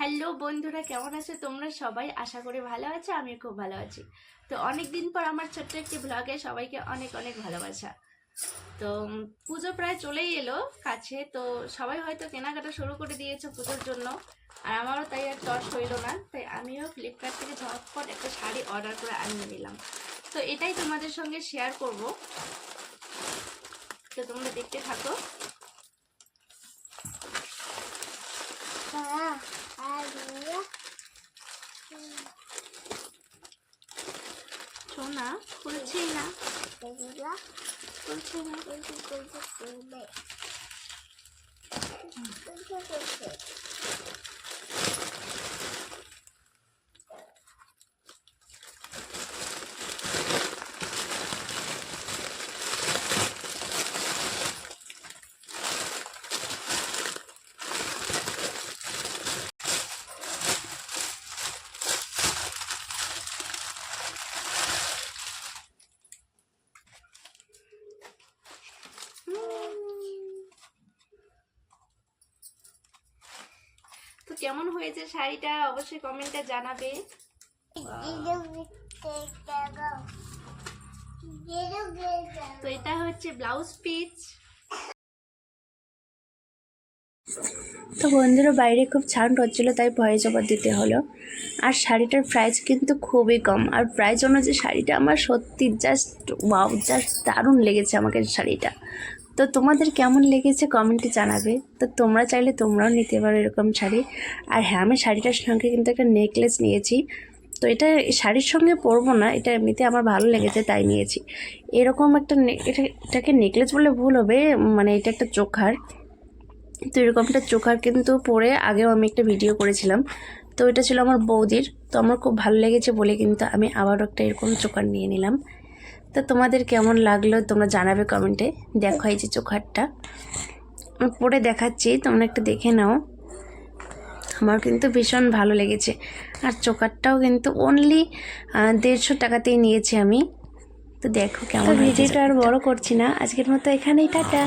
Hello বন্ধুরা, কেমন আছো তোমরা সবাই? আশা করি ভালো আছো, আমি খুব ভালো আছি। তো অনেক দিন পর আমার ছোট্ট একটি ব্লগে সবাইকে অনেক অনেক ভালোবাসা। তো পুজো প্রায় চলেই এলো কাছে, তো সবাই হয়তো কেনাকাটা শুরু করে দিয়েছো পুজোর জন্য, আর আমারও তাই আর তর হইল না, তাই আমিও ফ্লিপকার্ট থেকে ঝটপট একটা শাড়ি অর্ডার করে আনিয়ে নিলাম। তো এটাই তোমাদের সঙ্গে শেয়ার করব, তো তোমরা দেখতে থাকো। সোনা খুলছি না, খুলছি না। তো কেমন হয়েছে শাড়িটা অবশ্যই কমেন্টে জানাবে। তো এটা হচ্ছে ব্লাউজ পিস। তো বন্ধুরা বাইরে খুব সাউন্ড হচ্ছিলো, তাই ভয়েস ওভার দিতে হলো। আর শাড়িটার প্রাইস কিন্তু খুবই কম, আর প্রাইস অনুযায়ী শাড়িটা আমার সত্যি জাস্ট ওয়াও, জাস্ট দারুণ লেগেছে আমাকে শাড়িটা। তো তোমাদের কেমন লেগেছে কমেন্টে জানাবে। তো তোমরা চাইলে তোমরাও নিতে পারো এরকম শাড়ি। আর হ্যাঁ, আমি শাড়িটার সঙ্গে কিন্তু একটা নেকলেস নিয়েছি। তো এটা শাড়ির সঙ্গে পরবো না, এটা এমনিতে আমার ভালো লেগেছে তাই নিয়েছি। এরকম একটা এটাকে নেকলেস বলে ভুল হবে, মানে এটা একটা চোকার। তো এরকমটা চোকার কিন্তু পরে আগেও আমি একটা ভিডিও করেছিলাম, তো এটা ছিল আমার বৌদির। তো আমার খুব ভালো লেগেছে বলে কিন্তু আমি আবারও একটা এরকম চোকার নিয়ে নিলাম। তো তোমাদের কেমন লাগলো তোমরা জানাবে কমেন্টে। দেখো এই যে চোকারটা আমি পরে দেখাচ্ছি, তোমরা একটু দেখে নাও। আমার কিন্তু ভীষণ ভালো লেগেছে। আর চোকারটাও কিন্তু অনলি 150 টাকাতেই নিয়েছি আমি। তো দেখো কেমন। ভিডিওটা আর বড় করছি না, আজকের মতো এখানেই টাটা।